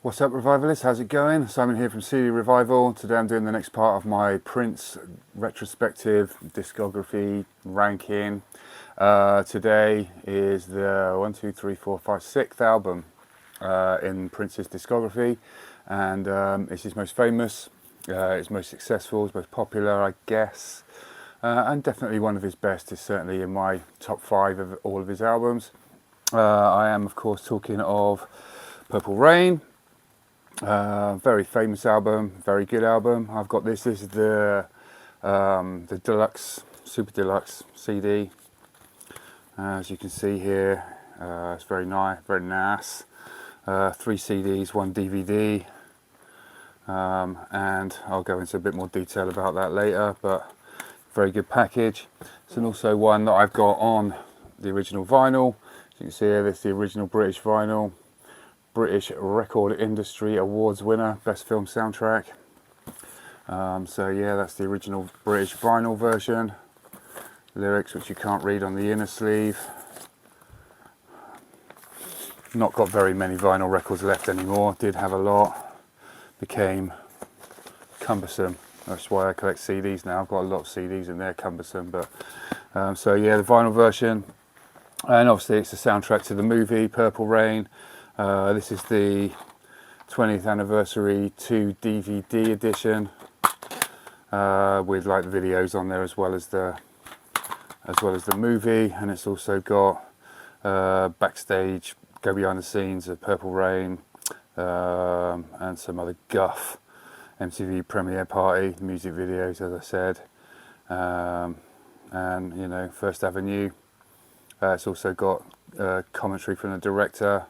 What's up, Revivalists? How's it going? Simon here from CD Revival. Today I'm doing the next part of my Prince retrospective discography ranking. Today is the 6th album in Prince's discography, and it's his most famous, his most successful, his most popular, I guess, and definitely one of his best. Is certainly in my top 5 of all of his albums. I am, of course, talking of Purple Rain. Very famous album, very good album. I've got this. This is the deluxe, super deluxe CD. As you can see here, it's very nice, very nice. 3 CDs, 1 DVD, and I'll go into a bit more detail about that later. But very good package. It's also one that I've got on the original vinyl. As you can see here, this is the original British vinyl. British Record Industry Awards winner, Best Film Soundtrack. So yeah, that's the original British vinyl version. Lyrics which you can't read on the inner sleeve. Not got very many vinyl records left anymore. Did have a lot. Became cumbersome. That's why I collect CDs now. I've got a lot of CDs and they're cumbersome. But so yeah, the vinyl version. And obviously it's the soundtrack to the movie Purple Rain. This is the 20th anniversary 2 DVD edition, with like the videos on there as well as the movie, and it's also got backstage, go behind the scenes of Purple Rain, and some other guff, MTV premiere party music videos, as I said, and you know, First Avenue. It's also got commentary from the director.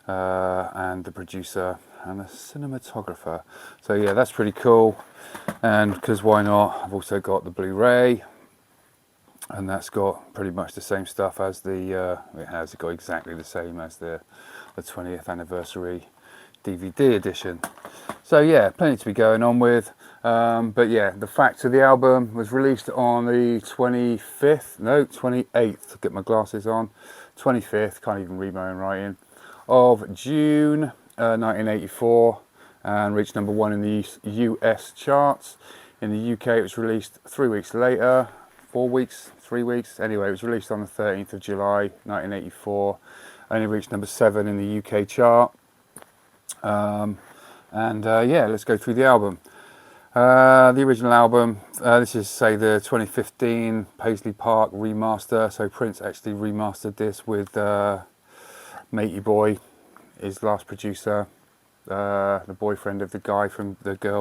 And the producer and the cinematographer. So yeah, that's pretty cool. And because why not, I've also got the Blu-ray, and that's got pretty much the same stuff as the it has got exactly the same as the 20th anniversary DVD edition. So yeah, plenty to be going on with. But yeah, the fact of the album was released on the 28th, get my glasses on, 25th, can't even read my own writing, of June 1984, and reached number 1 in the US charts. In the UK it was released 3 weeks later, 4 weeks, 3 weeks, anyway it was released on the 13th of July 1984, and it reached number 7 in the UK chart. Yeah, let's go through the album. The original album, this is say the 2015 Paisley Park remaster, so Prince actually remastered this with Matey Boy, his last producer, the boyfriend of the girl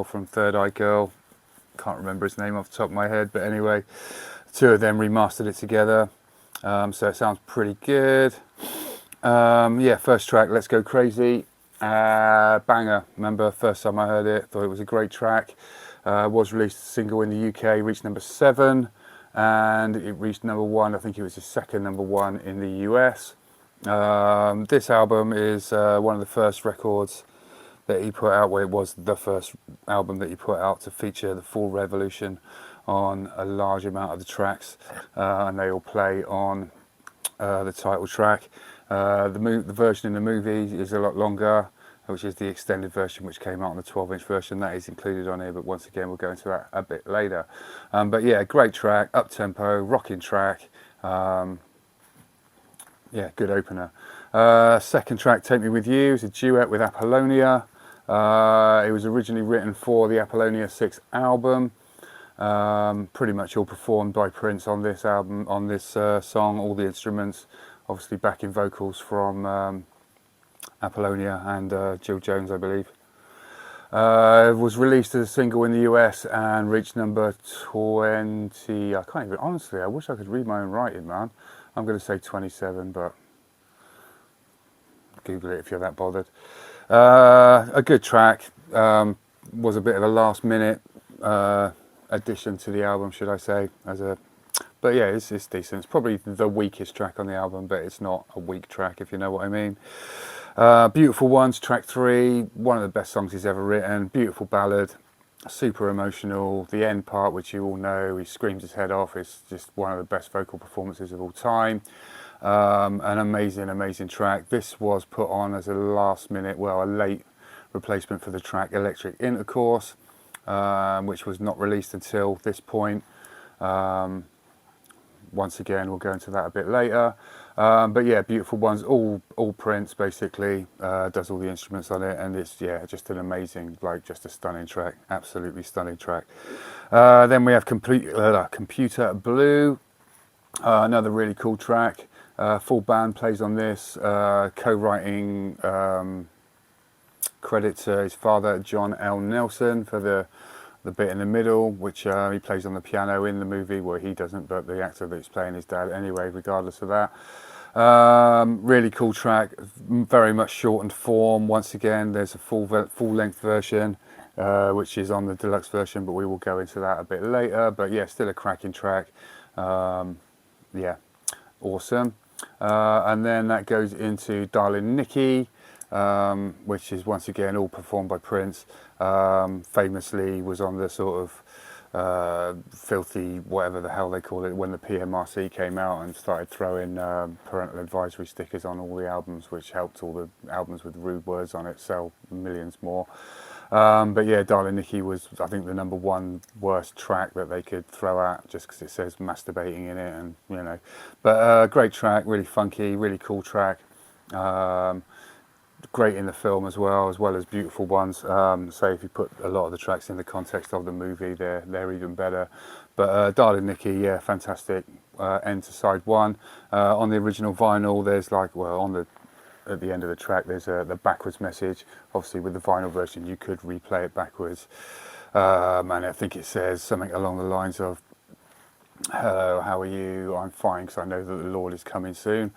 from Third Eye Girl. Can't remember his name off the top of my head, but anyway, the 2 of them remastered it together. So it sounds pretty good. Yeah, first track, Let's Go Crazy, banger. Remember, first time I heard it, thought it was a great track. Was released a single in the UK, reached number 7, and it reached number 1. I think it was his second number 1 in the US. This album is one of the first records that he put out, well, it was the first album that he put out to feature the full revolution on a large amount of the tracks, and they all play on the title track. The version in the movie is a lot longer, which is the extended version, which came out on the 12-inch version. That is included on here, but once again we'll go into that a bit later. But yeah, great track, up-tempo, rocking track. Yeah, good opener. Second track, Take Me With You, is a duet with Apollonia. It was originally written for the Apollonia 6 album. Pretty much all performed by Prince on this album, on this song, all the instruments, obviously backing vocals from Apollonia and Jill Jones, I believe. It was released as a single in the US and reached number 20. I can't even, honestly, I wish I could read my own writing, man. I'm going to say 27, but Google it if you're that bothered. A good track. Was a bit of a last minute addition to the album, should I say. But yeah, it's decent. It's probably the weakest track on the album, but it's not a weak track, if you know what I mean. Beautiful Ones, track 3, one of the best songs he's ever written. Beautiful ballad, super emotional. The end part, which you all know, he screams his head off. It's just one of the best vocal performances of all time. An amazing track. This was put on as a last minute, well, a late replacement for the track Electric Intercourse, which was not released until this point. Once again, we'll go into that a bit later. But yeah, beautiful ones, all Prince basically, does all the instruments on it, and it's, yeah, just an amazing, like, just a stunning track, absolutely stunning track. Then we have Computer Blue, another really cool track. Full band plays on this, co-writing credit to his father, John L. Nelson, for the bit in the middle, which he plays on the piano in the movie. Well, he doesn't, but the actor that's playing his dad anyway, regardless of that. Really cool track, very much shortened form. Once again, there's a full-length version, which is on the deluxe version, but we will go into that a bit later. But yeah, still a cracking track. Yeah, awesome. And then that goes into Darling Nikki, which is once again all performed by Prince. Famously was on the sort of filthy, whatever the hell they call it, when the PMRC came out and started throwing parental advisory stickers on all the albums, which helped all the albums with rude words on it sell millions more. But yeah, Darling Nikki was, I think, the #1 worst track that they could throw out, just because it says masturbating in it, and you know. But great track, really funky, really cool track. Great in the film as well as beautiful ones. So if you put a lot of the tracks in the context of the movie, they're even better. But Darling Nikki, yeah, fantastic. End to side one. On the original vinyl, there's like, well, at the end of the track, there's the backwards message. Obviously, with the vinyl version, you could replay it backwards, and I think it says something along the lines of, "Hello, how are you? I'm fine, because I know that the Lord is coming soon."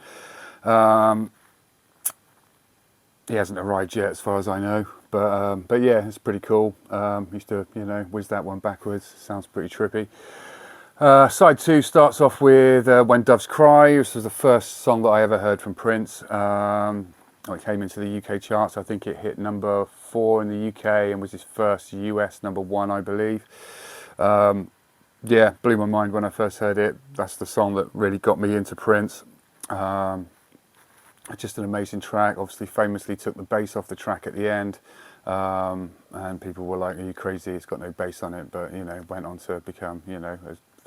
He hasn't arrived yet, as far as I know, but yeah, it's pretty cool. Used to, you know, whiz that one backwards. Sounds pretty trippy. Side 2 starts off with When Doves Cry. This was the first song that I ever heard from Prince. It came into the UK charts. I think it hit #4 in the UK and was his first US #1, I believe. Yeah, blew my mind when I first heard it. That's the song that really got me into Prince. Just an amazing track. Obviously, famously took the bass off the track at the end, and people were like, "Are you crazy? It's got no bass on it." But you know, went on to become, you know,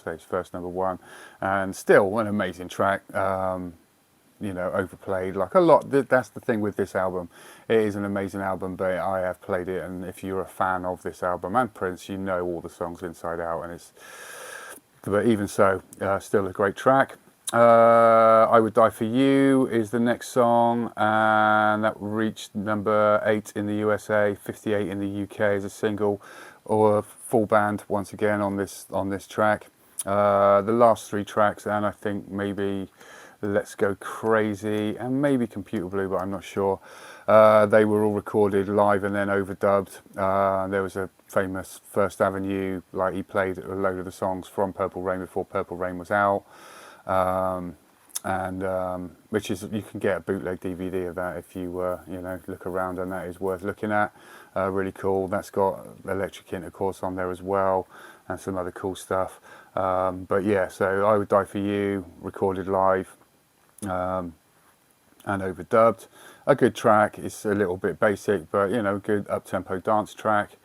say his first #1, and still an amazing track. You know, overplayed like a lot. That's the thing with this album. It is an amazing album, but I have played it, and if you're a fan of this album and Prince, you know all the songs inside out, and it's. But even so, still a great track. I Would Die For You is the next song, and that reached #8 in the USA, 58 in the UK as a single, or full band once again on this track. The last 3 tracks, and I think maybe Let's Go Crazy and maybe Computer Blue, but I'm not sure. They were all recorded live and then overdubbed. There was a famous First Avenue, like he played a load of the songs from Purple Rain before Purple Rain was out. Which is, you can get a bootleg DVD of that if you you know, look around, and that is worth looking at. Really cool. That's got Electric Intercourse on there as well, and some other cool stuff. But yeah, so I Would Die For You, recorded live and overdubbed. A good track. It's a little bit basic, but you know, good up-tempo dance track.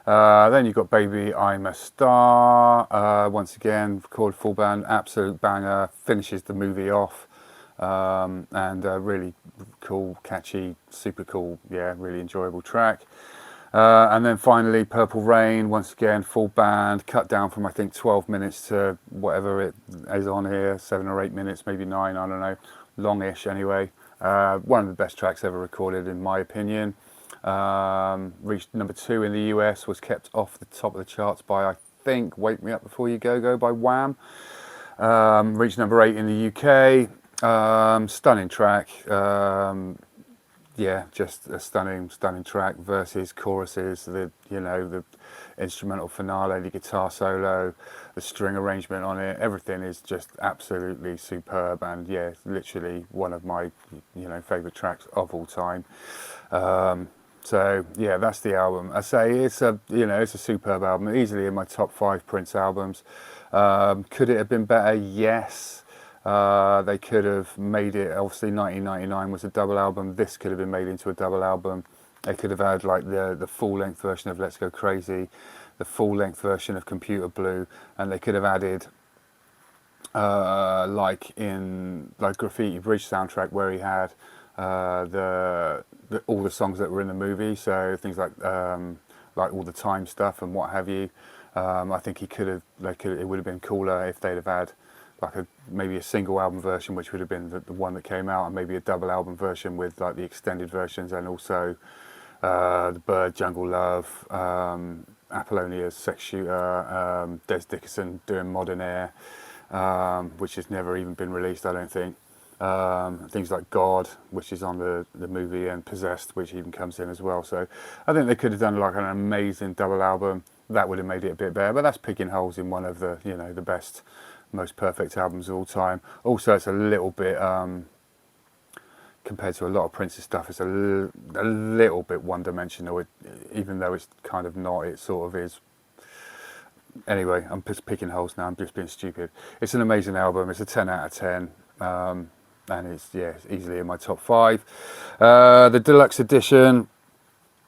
Then you've got Baby I'm a Star, once again, recorded full band, absolute banger, finishes the movie off, and really cool, catchy, super cool, yeah, really enjoyable track. And then finally Purple Rain, once again, full band, cut down from I think 12 minutes to whatever it is on here, 7 or 8 minutes, maybe 9, I don't know, longish anyway. One of the best tracks ever recorded in my opinion. Reached #2 in the US, was kept off the top of the charts by, I think, Wake Me Up Before You Go by Wham. Reached #8 in the UK. Stunning track. Yeah, just a stunning track. Verses, choruses, the instrumental finale, the guitar solo, the string arrangement on it, everything is just absolutely superb, and yeah, literally one of my favourite tracks of all time. So yeah, that's the album. I say it's a superb album, easily in my top 5 Prince albums. Could it have been better? Yes. They could have made it, obviously 1999 was a double album, this could have been made into a double album. They could have had like the full length version of Let's Go Crazy, the full length version of Computer Blue, and they could have added like in like Graffiti Bridge soundtrack where he had all the songs that were in the movie, so things like all the time stuff and what have you. I think he could have, it would have been cooler if they'd have had like maybe a single album version, which would have been the one that came out, and maybe a double album version with like the extended versions, and also The Bird, Jungle Love, Apollonia's Sex Shooter, Des Dickinson doing Modern Air, which has never even been released, I don't think. Things like God, which is on the movie, and Possessed, which even comes in as well. So I think they could have done like an amazing double album. That would have made it a bit better, but that's picking holes in one of the, you know, the best, most perfect albums of all time. Also, it's a little bit, compared to a lot of Prince's stuff, it's a little bit one-dimensional, even though it's kind of not, it sort of is. Anyway, I'm just picking holes now, I'm just being stupid. It's an amazing album, it's a 10 out of 10. And it's easily in my top 5. The deluxe edition,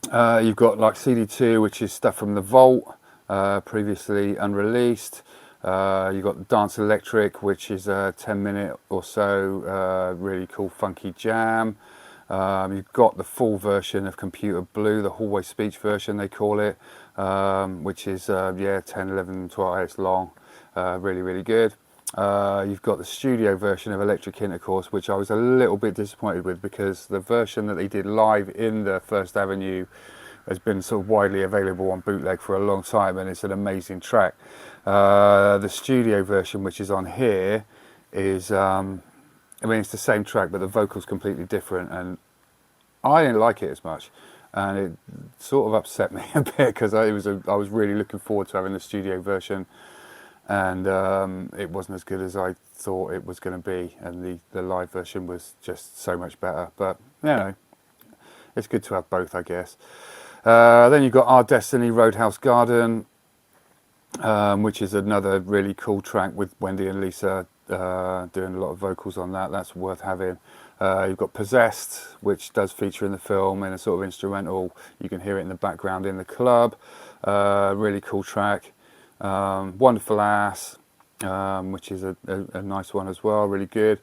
you've got like CD2, which is stuff from the vault, previously unreleased. You've got Dance Electric, which is a 10-minute or so really cool funky jam. You've got the full version of Computer Blue, the hallway speech version they call it, which is 10, 11, 12 hours long, really good. You've got the studio version of Electric Intercourse, which I was a little bit disappointed with, because the version that they did live in the First Avenue has been sort of widely available on bootleg for a long time, and it's an amazing track. The studio version, which is on here, is, I mean, it's the same track, but the vocal's completely different, and I didn't like it as much, and it sort of upset me a bit, because I was really looking forward to having the studio version, and it wasn't as good as I thought it was going to be, and the live version was just so much better. But you know, it's good to have both, I guess. Then you've got Our Destiny, Roadhouse Garden, which is another really cool track with Wendy and Lisa doing a lot of vocals on that. That's worth having. You've got Possessed, which does feature in the film in a sort of instrumental. You can hear it in the background in the club. Really cool track. Wonderful Ass, which is a nice one as well, really good,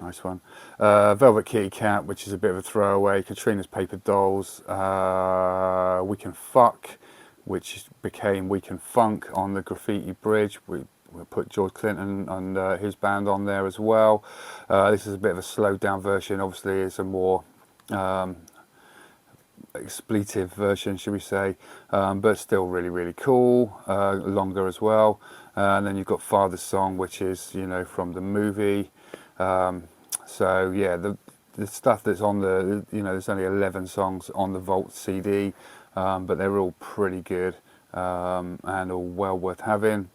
nice one. Velvet Kitty Cat, which is a bit of a throwaway. Katrina's Paper Dolls, We Can Fuck, which became We Can Funk on the Graffiti Bridge. We put George Clinton and his band on there as well. This is a bit of a slowed down version. Obviously, it's a more expletive version, should we say, but still really cool, longer as well. And then you've got Father's Song, which is, you know, from the movie. So yeah, the stuff that's on the, you know, there's only 11 songs on the Vault CD, but they're all pretty good, and all well worth having.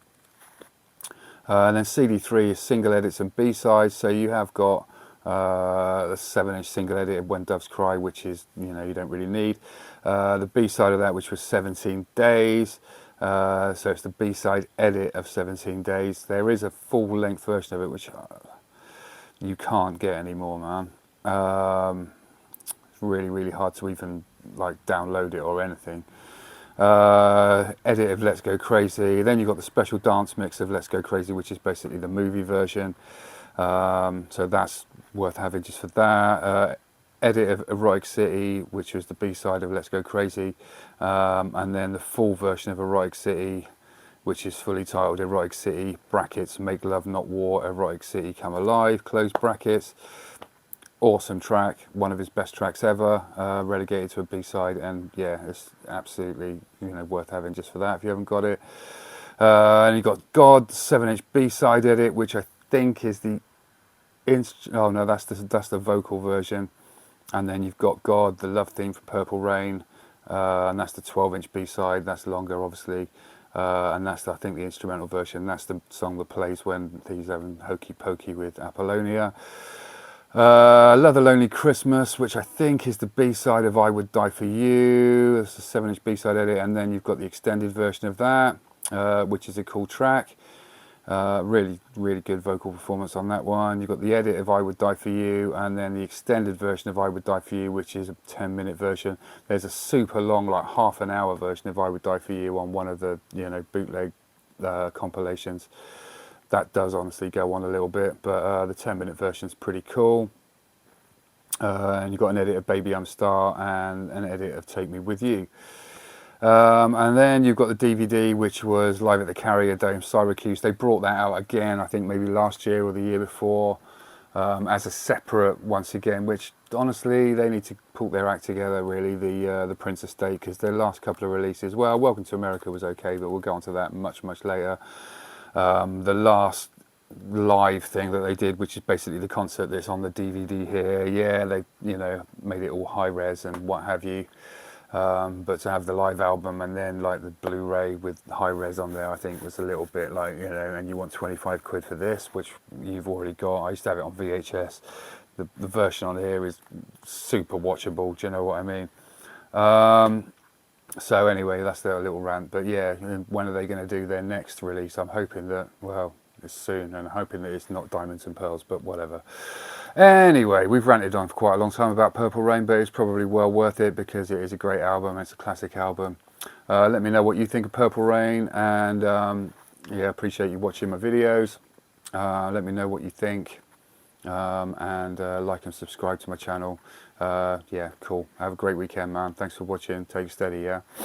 And then CD3 is single edits and B-sides, so you have got the 7-inch single edit of When Doves Cry, which is, you know, you don't really need. The B-side of that, which was 17 Days, so it's the B-side edit of 17 Days. There is a full-length version of it, which you can't get anymore, man. It's really hard to even like download it or anything. Edit of Let's Go Crazy. Then you've got the special dance mix of Let's Go Crazy, which is basically the movie version. So that's worth having just for that. Edit of Erotic City, which was the B-side of Let's Go Crazy, and then the full version of Erotic City, which is fully titled Erotic City, brackets, Make Love Not War, Erotic City Come Alive, close brackets. Awesome track, one of his best tracks ever, relegated to a B-side, and yeah, it's absolutely, you know, worth having just for that if you haven't got it. And you've got God, 7-inch B-side edit, which I think is the oh no, that's the vocal version. And then you've got God, the love theme from Purple Rain, and that's the 12-inch B-side. That's longer, obviously, and that's, I think, the instrumental version. That's the song that plays when he's having hokey pokey with Apollonia. Love the Lonely Christmas, which I think is the B-side of I Would Die For You. It's a 7-inch B-side edit, and then you've got the extended version of that, which is a cool track. Really, really good vocal performance on that one. You've got the edit of I Would Die For You, and then the extended version of I Would Die For You, which is a 10-minute version. There's a super long, like half an hour version of I Would Die For You on one of the, bootleg compilations. That does honestly go on a little bit, but the 10-minute version's pretty cool. And you've got an edit of Baby I'm Star and an edit of Take Me With You. And then you've got the DVD, which was Live at the Carrier Dome, Syracuse. They brought that out again, I think maybe last year or the year before, as a separate, once again, which honestly, they need to pull their act together, really, the Prince estate, because their last couple of releases, well, Welcome to America was okay, but we'll go on to that much, much later. The last live thing that they did, which is basically the concert that's on the DVD here, yeah, they, made it all high res and what have you. But to have the live album and then like the Blu-ray with high res on there, I think was a little bit like, and you want 25 quid for this, which you've already got. I used to have it on VHS. The version on here is super watchable, do you know what I mean? So anyway, that's their little rant. But yeah, when are they going to do their next release? I'm hoping that, well, it's soon, and hoping that it's not Diamonds and Pearls, but whatever. Anyway, we've ranted on for quite a long time about Purple Rain, but it's probably well worth it because it is a great album. It's a classic album. Let me know what you think of Purple Rain, and yeah, appreciate you watching my videos. Let me know what you think, and like and subscribe to my channel. Yeah, cool. Have a great weekend, man. Thanks for watching. Take it steady, yeah?